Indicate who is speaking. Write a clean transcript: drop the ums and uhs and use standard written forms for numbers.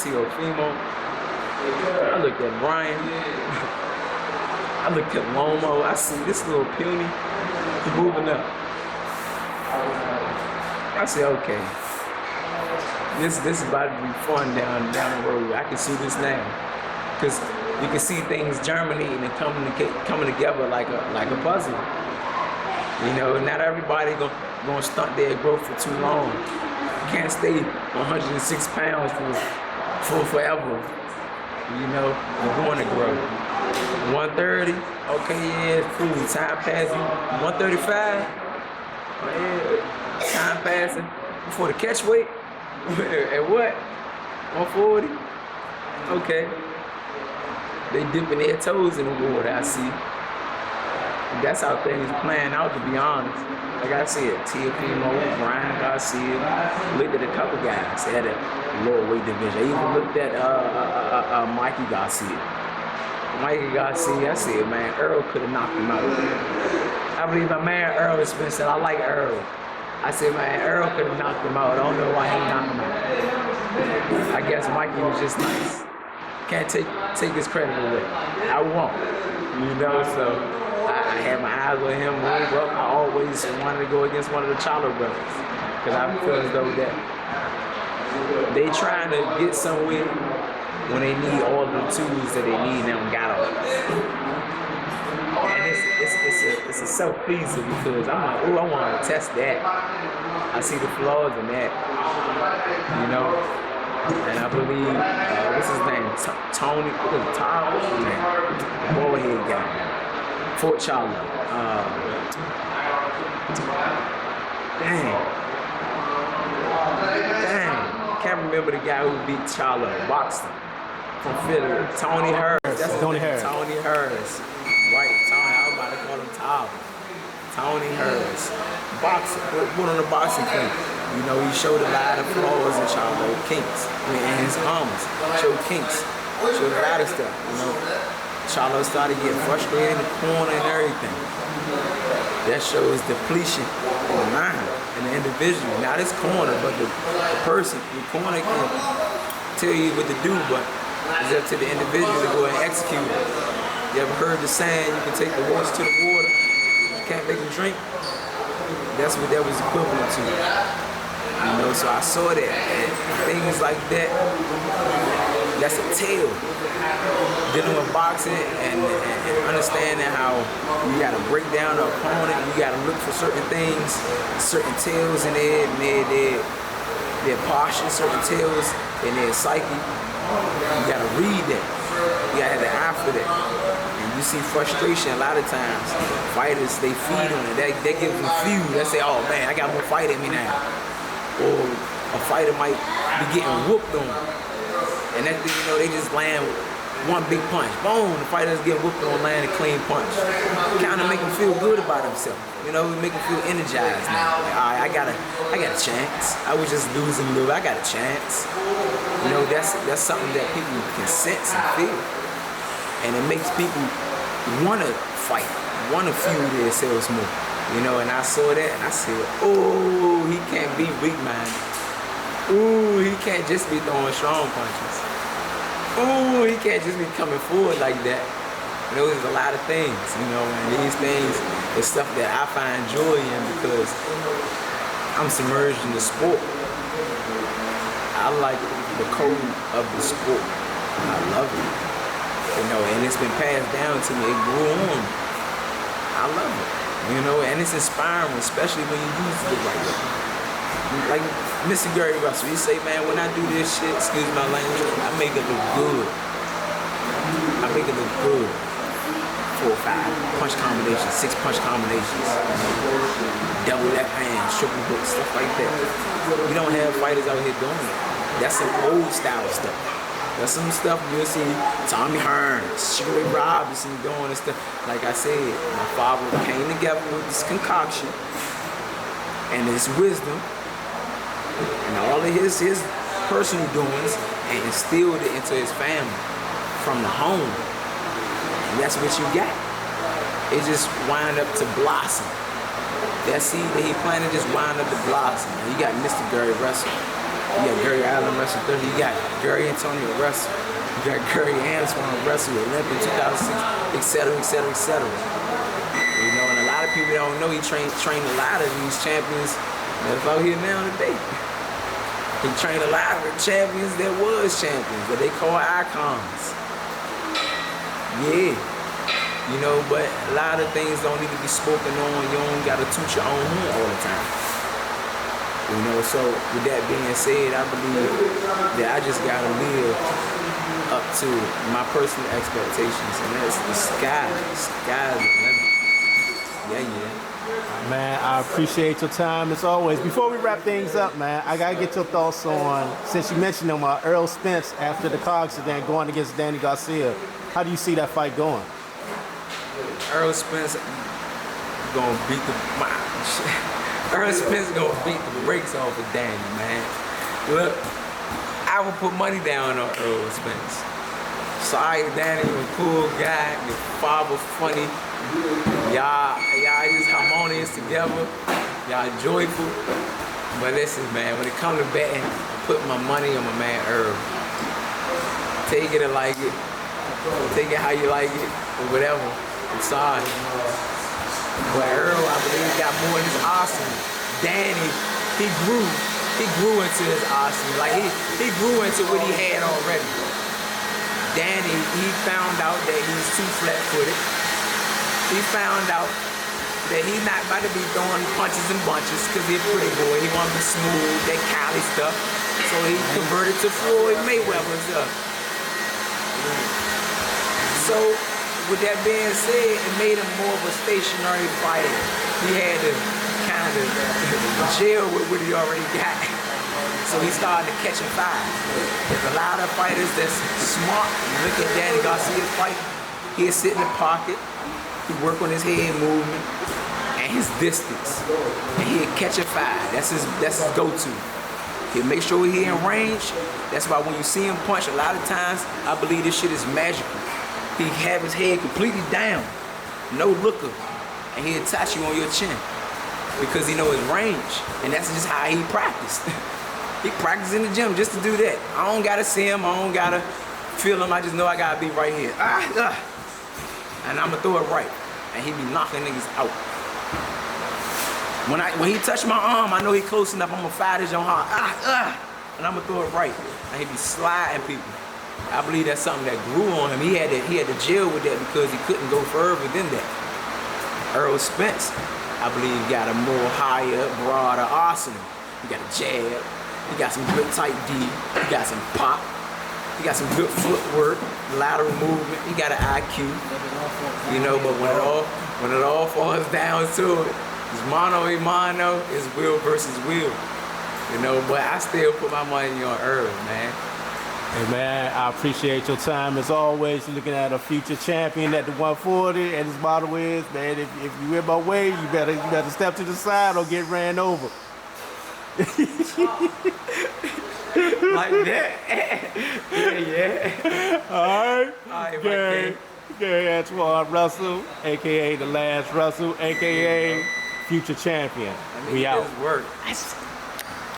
Speaker 1: Teofimo. I looked at Brian. I looked at Lomo. I see this little puny moving up. I said, okay, this is about to be fun down the road. I can see this now, because you can see things germinating and coming together like a puzzle. You know, not everybody gonna stunt their growth for too long. You can't stay 106 pounds for forever. You know, you're going to grow. 130, okay, yeah, cool. Time passing. 135, yeah, time passing. Before the catch weight, at what? 140, okay. They dipping their toes in the water, I see. That's how things playing out, to be honest. Like I said, Teofimo, Brian Garcia, looked at a couple guys at a lower weight division. I even looked at Mikey Garcia. I said, man, Errol could have knocked him out. I believe my man Errol Spence said, I like Errol. I said, man, Errol could have knocked him out. I don't know why he knocked him out. I guess Mikey was just nice. Can't take his credit away. I won't. You know, so I had my eyes on him move up. I always wanted to go against one of the Charlo brothers, because I feel as though that they trying to get somewhere when they need all the tools that they need and they don't got all of it. And it's a self-pleaser, because I'm like, oh, I want to test that. I see the flaws in that, you know. And I believe, what's his name? Tony, what is it, Tom? What's his name? Bald head guy. Fort Charlo. Dang. Can't remember the guy who beat Charlo, boxing from Philly. Tony Harris. That's
Speaker 2: Tony Harris.
Speaker 1: Tony Harris. Right, Tony. I was about to call him Tom. Tony Harris. Boxing. Put on the boxing clinic. You know, he showed a lot of flaws in Charlo, kinks, and his arms. Showed kinks. Showed a lot of stuff, you know. Charlo started getting frustrated in the corner and everything. That shows depletion in the mind and the individual. Not his corner, but the person. The corner can tell you what to do, but it's up to the individual to go and execute it. You ever heard the saying, you can take the horse to the water, you can't make him drink? That's what that was equivalent to. You know, so I saw that, and things like that, that's a tale. Dealing with boxing and understanding how you gotta break down the opponent, you gotta look for certain things, certain tales in their posture, certain tales in their psyche. You gotta read that. You gotta have the eye for that. And you see frustration a lot of times. Fighters, they feed on it. That gives them fuel. They say, oh man, I got more fight in me now. Or a fighter might be getting whooped on. And that, you know, they just land one big punch. Boom, the fighters get whooped on, land a clean punch. Kind of make them feel good about themselves. You know, make them feel energized now. Like, all right, I got a chance. I was just losing a little. I got a chance. You know, that's something that people can sense and feel. And it makes people want to fight, want to fuel themselves more. You know, and I saw that and I said, oh, he can't be weak-minded. Ooh, he can't just be throwing strong punches. Ooh, he can't just be coming forward like that. You know, there's a lot of things, you know, and these things is stuff that I find joy in, because I'm submerged in the sport. I like the code of the sport. I love it. You know, and it's been passed down to me. It grew on. I love it. You know, and it's inspiring, especially when you use it right way. Like Mr. Gary Russell, he say, man, when I do this shit, excuse my language, I make it look good. I make it look good. 4 or 5 punch combinations, 6 punch combinations, double left hand, triple hook, stuff like that. We don't have fighters out here doing it. That's some old style stuff. That's some stuff you'll see Tommy Hearns, Sugar Ray Robinson doing and stuff. Like I said, my father came together with this concoction and this wisdom and all of his personal doings, and instilled it into his family from the home. And that's what you got. It just wind up to blossom. That seed that he planted just wind up to blossom. And you got Mr. Gary Russell. You got Gary Allen wrestle 30. You got Gary Antonio wrestle. You got Gary Antuanne wrestle Olympic 2006, etc., etc., etc. You know, and a lot of people don't know he trained a lot of these champions that's out here now today. He trained a lot of the champions that was champions, that they call icons. Yeah. You know, but a lot of things don't need to be spoken on. You don't gotta toot your own horn all the time. You know, so with that being said, I believe that I just gotta live up to my personal expectations, and that's the sky's the limit. Yeah.
Speaker 2: Man, I appreciate your time as always. Before we wrap things up, man, I gotta get your thoughts on, since you mentioned him, Errol Spence after the car accident going against Danny Garcia. How do you see that fight going?
Speaker 1: Errol Spence gonna beat Errol Spence gonna beat the brakes off of Danny, man. Look, I would put money down on Errol Spence. Sorry, Danny, you're a cool guy. Your father funny. Y'all just harmonious together. Y'all joyful. But listen, man, when it comes to betting, I put my money on my man Errol. Take it or like it. Take it how you like it, or whatever. I'm sorry. But Errol, I believe, got more in his arsenal. Danny, he grew into his arsenal. Like he grew into what he had already. Danny, he found out that he's too flat-footed. He found out that he's not about to be throwing punches and bunches because he's a pretty boy. He wants to be smooth, that Cali stuff. So he converted to Floyd Mayweather stuff. So, with that being said, it made him more of a stationary fighter. He had to kind of jail with what he already got. So he started catching fire. There's a lot of fighters that's smart. You look at Danny Garcia's fight, he'll sit in the pocket, he work on his head movement and his distance. And he'll catch a fire. That's his go-to. He'll make sure he in range. That's why when you see him punch, a lot of times, I believe this shit is magical. He have his head completely down, no looker, and he'll touch you on your chin because he know his range, and that's just how he practiced. He practiced in the gym just to do that. I don't gotta see him, I don't gotta feel him, I just know I gotta be right here. And I'ma throw it right, and he be knocking niggas out. When he touch my arm, I know he close enough, I'ma fire this on hard, and I'ma throw it right, and he be sliding people. I believe that's something that grew on him. He had to deal with that because he couldn't go further than that. Errol Spence, I believe, got a more higher, broader arsenal. He got a jab. He got some good tight D. He got some pop. He got some good footwork, lateral movement. He got an IQ. You know, but when it all falls down to it, it's mano a mano, it's will versus will. You know, but I still put my money on Errol, man.
Speaker 2: Hey man, I appreciate your time as always. You're looking at a future champion at the 140, and his motto is, man, if you in my way, you better step to the side or get ran over.
Speaker 1: Like that? Yeah.
Speaker 2: All right, Gary Antuanne Russell, aka the last Russell, aka future champion.
Speaker 1: We out.
Speaker 2: Work.